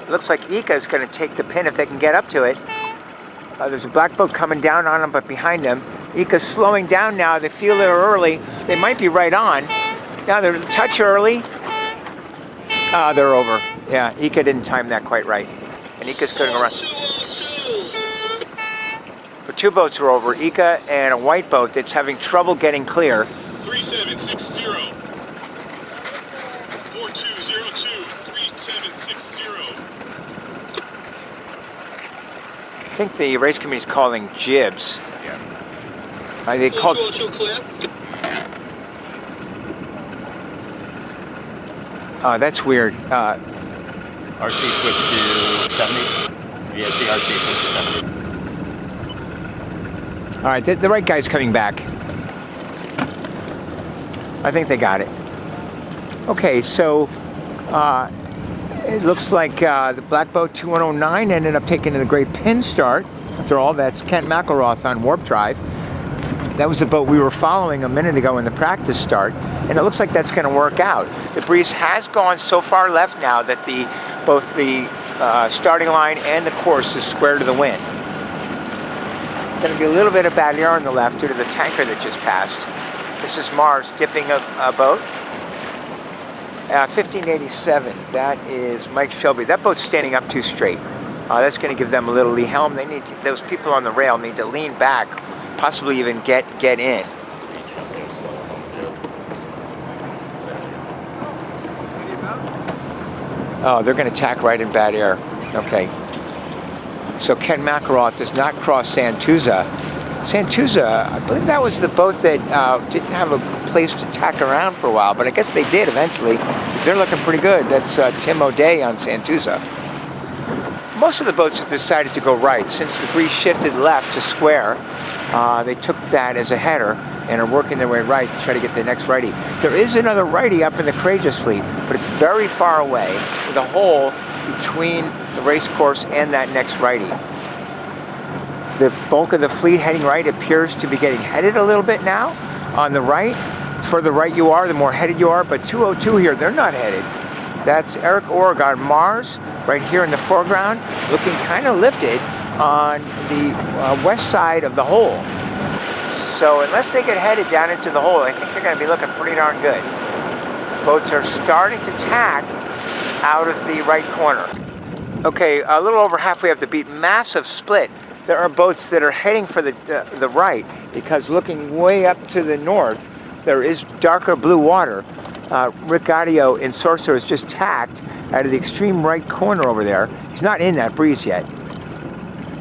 It looks like Ika is going to take the pin if they can get up to it. There's a black boat coming down on them, but behind them. Ika's slowing down now. They feel they're early. They might be right on. Now they're a touch early. They're over. Yeah, Ika didn't time that quite right. And Ika's going to run. But two boats are over. Ika and a white boat that's having trouble getting clear. 3760. 4202. 3760. I think the race committee is calling jibs. Yeah. They called. That's weird. RC switched to 70. VSC RC switched to 70. All right, the right guy's coming back. I think they got it. Okay, so it looks like the black boat 2109 ended up taking the great pin start. After all, that's Kent McElroth on warp drive. That was the boat we were following a minute ago in the practice start, and it looks like that's going to work out. The breeze has gone so far left now that both the starting line and the course is square to the wind. Going to be a little bit of bad air on the left due to the tanker that just passed. This is Mars dipping a boat. 1587, that is Mike Shelby. That boat's standing up too straight. That's going to give them a little lee helm. They need to, those people on the rail need to lean back, possibly even get in. Oh, they're going to tack right in bad air. Okay. So Ken McElroth does not cross Santuza. Santuza, I believe that was the boat that didn't have a place to tack around for a while, but I guess they did eventually. They're looking pretty good. That's Tim O'Day on Santuza. Most of the boats have decided to go right. Since the breeze shifted left to square, they took that as a header and are working their way right to try to get the next righty. There is another righty up in the Courageous fleet, but it's very far away with a hole between the race course and that next righty. The bulk of the fleet heading right appears to be getting headed a little bit now. On the right, the further right you are, the more headed you are, but 202 here, they're not headed. That's Eric Oregon Mars, right here in the foreground, looking kind of lifted on the west side of the hole. So unless they get headed down into the hole, I think they're going to be looking pretty darn good. Boats are starting to tack out of the right corner. Okay, a little over halfway up the beat, massive split. There are boats that are heading for the right, because looking way up to the north, there is darker blue water. Rick Gaudio in Sorcerer has just tacked out of the extreme right corner over there. He's not in that breeze yet,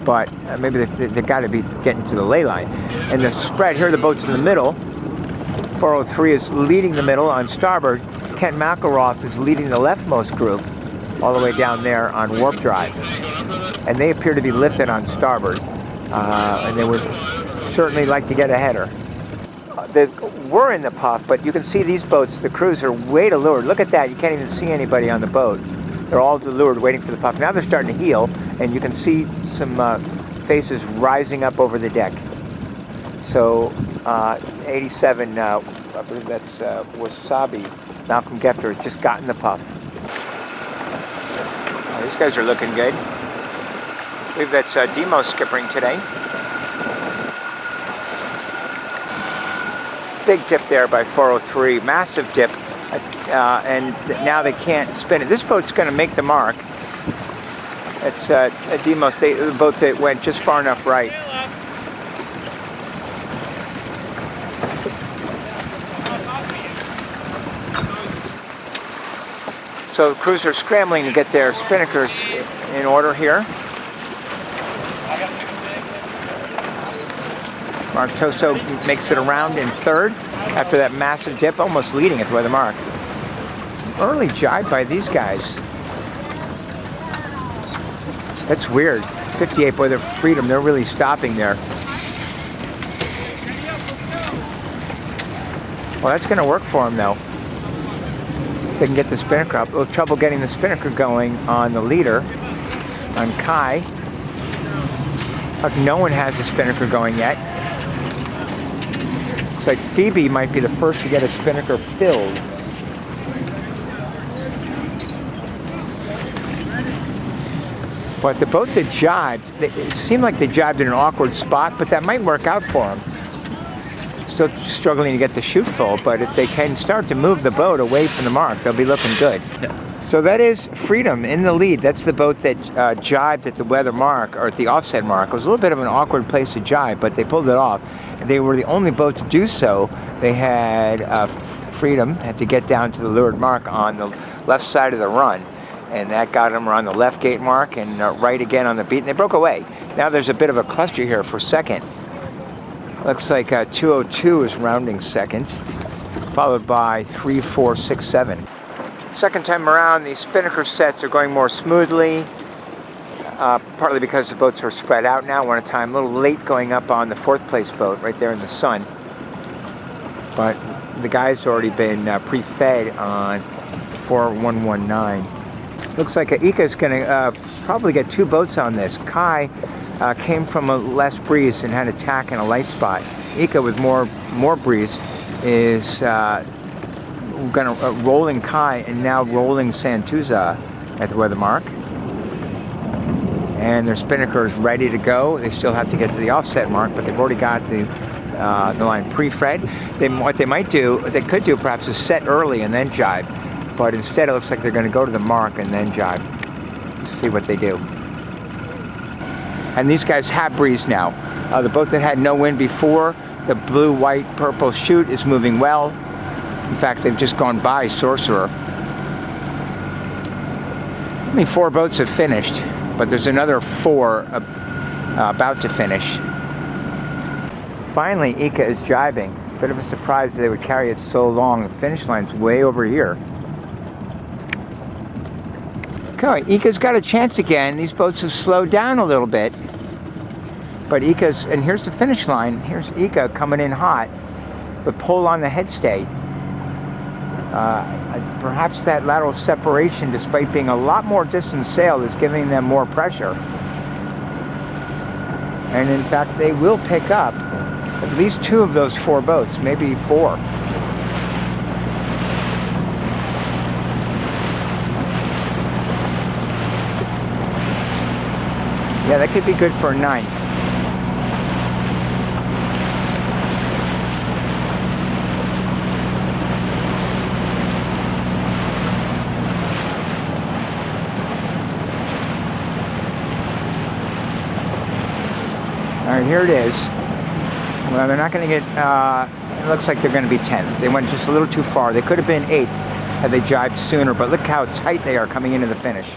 but maybe they got to be getting to the ley line. And the spread, here are the boats in the middle. 403 is leading the middle on starboard. Kent McElroth is leading the leftmost group all the way down there on warp drive. And they appear to be lifted on starboard. And they would certainly like to get a header. We're in the puff, but you can see these boats, the crews are way to leeward. Look at that, you can't even see anybody on the boat. They're all to leeward waiting for the puff. Now they're starting to heel, and you can see some faces rising up over the deck. So 87, I believe that's Wasabi, Malcolm Gefter has just gotten the puff. These guys are looking good. I believe that's Demo skippering today. Big dip there by 403, massive dip, and now they can't spin it. This boat's going to make the mark. It's a Demos, the boat that went just far enough right. So the crews are scrambling to get their spinnakers in order here. Mark Toso makes it around in third after that massive dip, almost leading it by the mark. Early jibe by these guys. That's weird. 58, boy, they're freedom. They're really stopping there. Well, that's going to work for them, though. They can get the spinnaker up. A little trouble getting the spinnaker going on the leader, on Kai. Like no one has the spinnaker going yet. Looks like Phoebe might be the first to get a spinnaker filled. But the boat that jibed, it seemed like they jibed in an awkward spot, but that might work out for them. Still struggling to get the chute full, but if they can start to move the boat away from the mark, they'll be looking good. Yeah. So that is Freedom in the lead. That's the boat that jibed at the weather mark, or at the offset mark. It was a little bit of an awkward place to jibe, but they pulled it off. They were the only boat to do so. They had Freedom had to get down to the leeward mark on the left side of the run, and that got them around the left gate mark and right again on the beat, and they broke away. Now there's a bit of a cluster here for second. Looks like 202 is rounding second, followed by 3, 4, 6, 7. Second time around, these spinnaker sets are going more smoothly, partly because the boats are spread out now one at a time. A little late going up on the fourth place boat right there in the sun. But the guy's already been pre-fed on 4119. Looks like Ika's going to probably get 2 boats on this. Kai came from a less breeze and had a tack and a light spot. Ika with more breeze is going to rolling Kai and now rolling Santuza at the weather mark. And their spinnaker is ready to go. They still have to get to the offset mark, but they've already got the line pre-fed. What they might do, what they could do perhaps, is set early and then jibe. But instead it looks like they're going to go to the mark and then jibe. Let's see what they do. And these guys have breeze now. The boat that had no wind before, the blue, white, purple chute is moving well. In fact, they've just gone by Sorcerer. Only 4 boats have finished, but there's another 4 about to finish. Finally, Ika is jibing. Bit of a surprise they would carry it so long. The finish line's way over here. Okay, Ika's got a chance again. These boats have slowed down a little bit. But Ika's, and here's the finish line. Here's Ika coming in hot, but pull on the head stay. Perhaps that lateral separation, despite being a lot more distance sailed, is giving them more pressure. And in fact, they will pick up at least 2 of those 4 boats, maybe 4. Yeah, that could be good for a 9th. All right, here it is. Well, they're not going to get, it looks like they're going to be 10th. They went just a little too far. They could have been 8th had they jibed sooner, but look how tight they are coming into the finish.